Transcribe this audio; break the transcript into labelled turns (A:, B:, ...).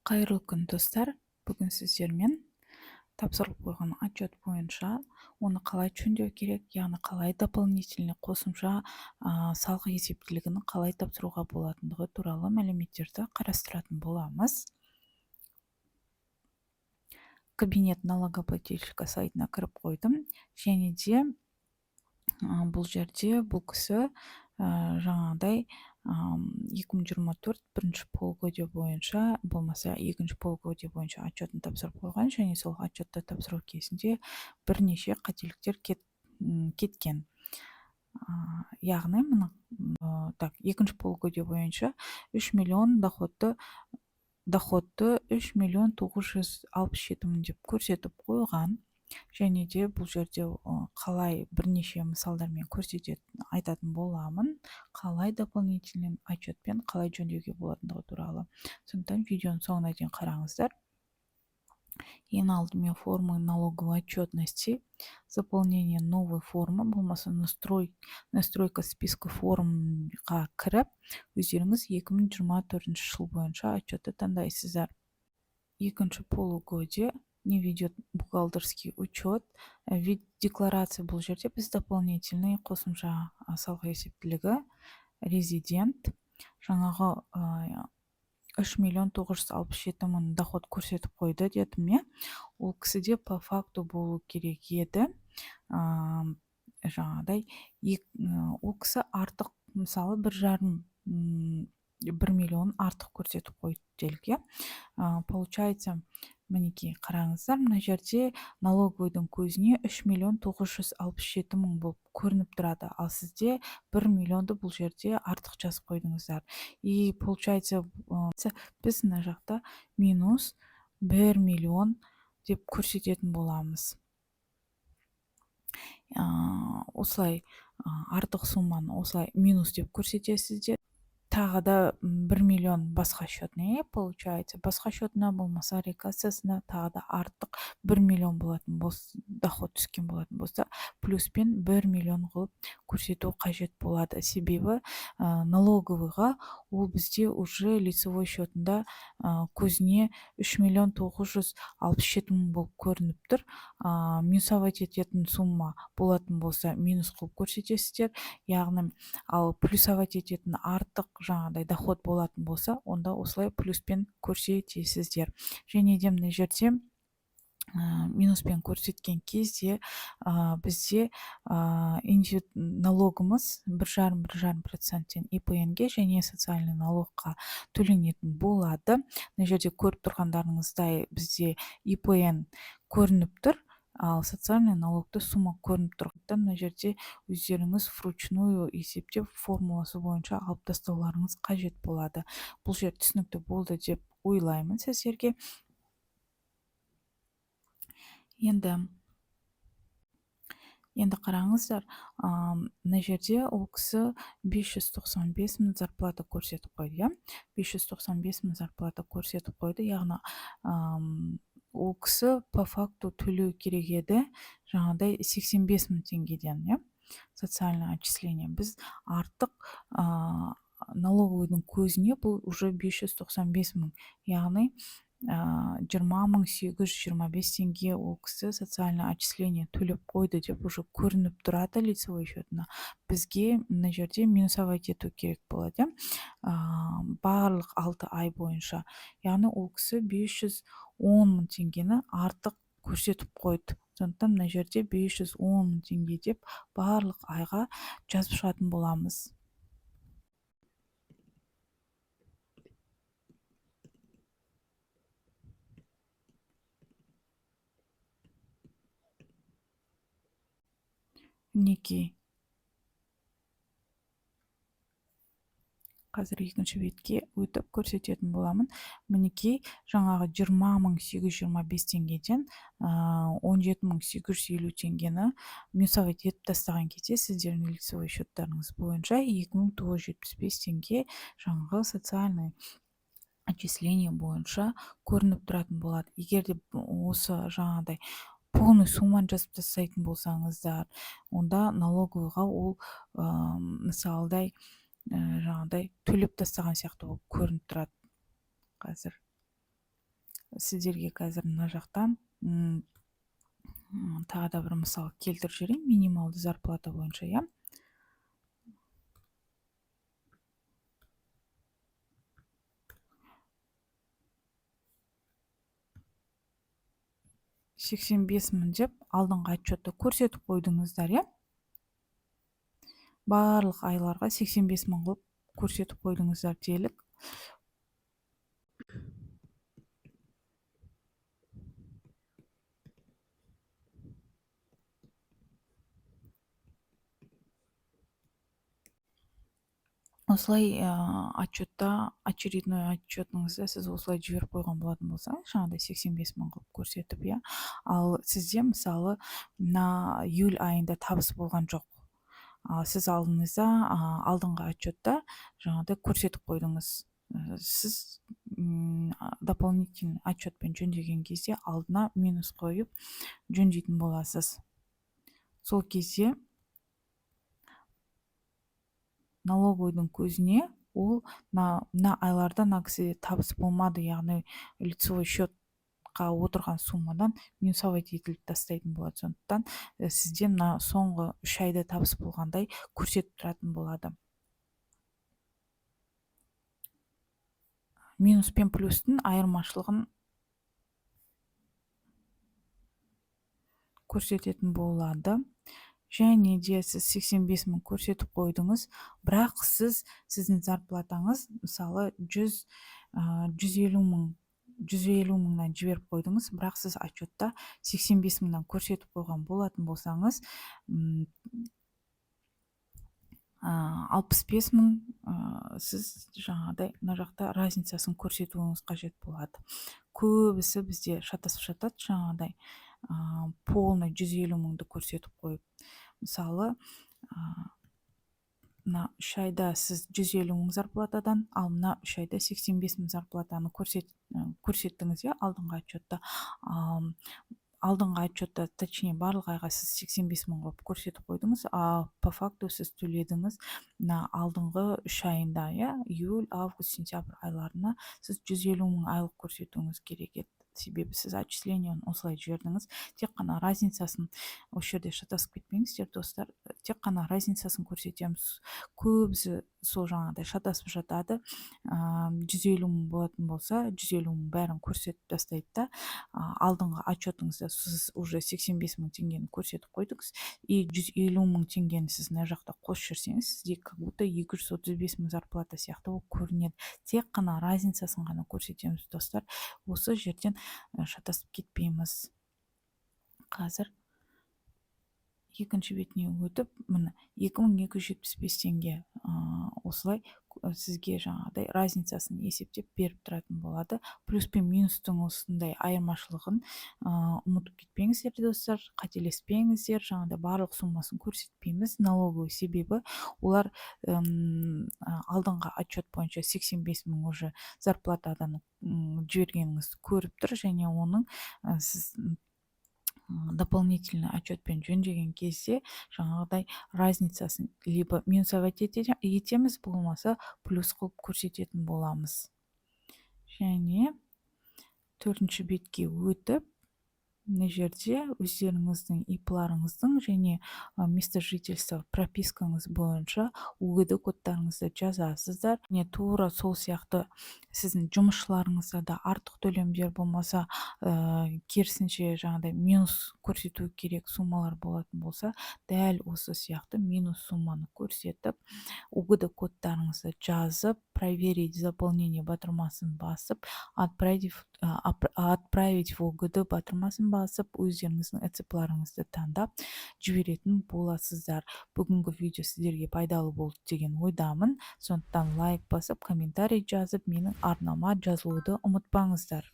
A: Қайырлы күн достар. Бүгін сіздермен тапсырылып қойған отчет бойынша оны қалай жөндеу керек, яғни қалай дополнительный қосымша салық есептілігін қалай тапсыруға болатындығы туралы мәліметтерді қарастыратын боламыз. Кабинет налогоплательщика сайтына кіріп қойдым, және де бұл жерде бұл кісі жаңағыдай 2024 бірінші полугодие бойынша, болмаса екінші полугодие бойынша отчетін тапсырып қойған, және сол отчетты тапсыру кезінде бірнеше қателіктер кеткен. Яғни екінші полугодие бойынша 3 миллион доходты 3 миллион 967 мың деп көрсетіп қойған. Және де бұл жерде қалай бірнеше мысалдармен айтатын боламын, қалай дополнительный отчетпен қалай жөндеуге болатындығы туралы. Сондықтан видеоның соңына дейін қараңыздар. Ең алдымен формы налоговой отчетности, заполнение новой формы, болмаса настройка списка формға кіріп, өздеріңіз 2024 жыл бойынша отчетты таңдайсыздар. Екінші полугодие не ведет бухгалтерский учет. Вид декларации бұл жерде біз дополнительный қосымша салық есептілігі резидент жаңағы 3 миллион 967 мың доход көрсетіп қойды дедім, ме? Ол кісіде по факту болу керек еді. Жаңағыдай ол кісі артық, мысалы 1 миллион артық көрсетіп қойды делге. Получается, мінекей қараңыздар, мына жерде налоговойдың көзіне 3 миллион 967 мың болып көрініп тұрады, ал сізде 1 миллионды бұл жерде артық жазып қойдыңыздар. И получается, біз мына жақта минус 1 миллион деп көрсететін боламыз. Осылай артық сумманы осылай минус деп көрсетесіздер. Тағы да 1 миллион басқа счетына, получается, басқа счетына болмаса рекассасына тағы да артық 1 миллион болатын болса, доход түскен болатын болса, плюспен 1 миллион қылып көрсету қажет болады. Себебі налоговыйға ол бізде уже лицевой счетында көзіне 3 миллион 967 мың болып көрініп тұр. Минусовать ететін сумма болатын болса, минус қылып көрсетесіздер. Яғни, ал плюсовать ететін артық жаңағыдай доход болатын болса, онда осылай плюспен көрсетесіздер. Және де мына жерде минуспен көрсеткен кезде бізде налогымыз 1,5% ИПН-ге және социальный налогқа төленетін болады. Мына жерде көріп тұрғандарыңыздай бізде ИПН көрініп тұр, ал социальный налогты сумма көрініп тұрғанда мына жерде өздеріңіз вручную есептеп формуласы бойынша алып тастауларыңыз қажет болады. Бұл жер түсінікті болды деп ойлаймын сіздерге. Енді қараңыздар, мына жерде ол кісі 595 мың зарплата көрсетіп қойды. 595 мың зарплата көрсетіп қойды, яғни ол кісі по факту төлеу керек еді жаңағыдай 85 мың теңгеден, социальное отчисление. Біз артық налоговойдың көзіне бұл уже 595 мың, яғни 20,825 теңге ол кісі социальное отчисление төлеп қойды деп уже көрініп тұрады лицевой счетына. Бізге мына жерде минусовать ету керек болады, барлық 6 ай бойынша. Яғни ол кісі 510 мың теңгені артық көрсетіп қойды. Сондықтан мына жерде 510 мың теңге деп барлық айға жазып шығатын боламыз. Мінекей. Қазір екінші бетке өтіп көрсететін боламын. Мінекей жаңағы 20,825 теңгеден 17,850 теңгені минусовать етіп тастаған кезде сіздердің лицевой счеттарыңыз бойынша 2,975 теңге жаңағы социальный отчисление бойынша көрініп тұратын болады. Егер де осы жаңағыдай полный сумманы жазып тастайтын болсаңыздар, онда налоговыйға ол мысалдай жаңағыдай төлеп тастаған сияқты болып көрініп тұрады қазір. сіздерге қазір мына жақтан тағы да бір мысал келтіріп жіберейін минималды зарплата бойынша, иә. $85.000 деп алдыңғы отчетты көрсетіп қойдыңыздар, иә. Барлық айларға 85.000 қылып көрсетіп қойдыңыздар делік. Осылай отчетта, очередной отчетыңызда сіз осылай жіберіп қойған болатын болсаңыз, жаңағыдай 85.000 қылып көрсетіп, иә. Ал сізде мысалы мына июль айында табыс болған жоқ. Сіз алдыңызда алдыңғы отчетта жаңағыдай көрсетіп қойдыңыз. Сіз дополнительный отчетпен жөндеген кезде алдына минус қойып жөндейтін боласыз. Сол кезде налоговойдың көзіне ол мына айларда мына кісіде табыс болмады, яғни лицевой счетқа отырған суммадан минусовать етіліп тастайтын болады. Сондықтан сізде мына соңғы 3 айда табыс болғандай көрсетіп тұратын болады. Минус пен плюстың айырмашылығын көрсететін болады. Және де сіз 85.000 көрсетіп қойдыңыз, бірақ сіздің зарплатаңыз мысалы 150 мыңнан жіберіп қойдыңыз, бірақ сіз отчетта 85.000-нан көрсетіп қойған болатын болсаңыз, 65.000 сіз жаңағыдай мына жақта разницасын көрсетуіңіз қажет болады. Көбісі бізде шатасып жатады, жаңағыдай полный 150.000-ды көрсетіп қойып. Мысалы, мына 3 айда сіз 150.000 зарплатадан, ал мына 3 айда 85.000 зарплатаны көрсеттіңіз, иә, алдыңғы отчетта. Алдыңғы отчетта, точнее, барлық айға сіз 85.000 қылып көрсетіп қойдыңыз, по факту сіз төледіңіз мына алдыңғы 3 айында, иә, июль, август, сентябрь айларына сіз 150.000 айлық көрсетуіңіз керек еді. Себебі сіз отчислениені осылай жібердіңіз. Тек қана разницасын, осы жерде шатасып кетпеңіздер, достар, тек қана разницасын көрсетеміз. Көбісі сол жаңағыдай шатасып жатады. 150.000 болатын болса, 150.000 бәрін көрсетіп тастайды да, алдыңғы отчетыңызда сіз уже 85.000 теңгені көрсетіп қойдыңыз, и 150.000 теңгені сіз мына жақта қосып жүрсеңіз, сізде как будто 235.000 зарплата сияқты ол көрінеді. Тек қана разницасын ғана көрсетеміз, достар. Осы жерден шатасып кетпейміз. Қазір екінші бетіне өтіп, міне 2275 теңге осылай сізге жаңағыдай разницасын есептеп беріп тұратын болады. Плюс пен минустың осындай айырмашылығын ұмытып кетпеңіздер, достар, қателеспеңіздер. Жаңағыдай барлық суммасын көрсетпейміз налоговый, себебі олар алдыңғы отчет бойынша 85.000 уже зарплатадан жібергеніңізді көріп тұр, және оның сіз дополнительный отчетпен жөндеген кезде жаңағыдай разницасын либо минусовать етеміз, болмаса плюс қылып көрсететін боламыз. Және 4-ші бетке өтіп, мына жерде өздеріңіздің ипларыңыздың және место жительства пропискаңыз бойынша УГД кодтарыңызды жазасыздар. Не тура сол сияқты сіздің жұмысшыларыңызда да артық төлемдер болмаса, керісінше жаңағыдай минус көрсету керек суммалар болатын болса, дәл осы сияқты минус сумманы көрсетіп, УГД кодтарыңызды жазып, проверить заполнение батырмасын басып, отправить в УГД батырмасын басып, өздеріңіздің ЭЦПларыңызды таңдап жіберетін боласыздар. Бүгінгі видео сіздерге пайдалы болды деген ойдамын. Сондықтан лайк басып, комментарий жазып, менің арнама жазылуды ұмытпаңыздар.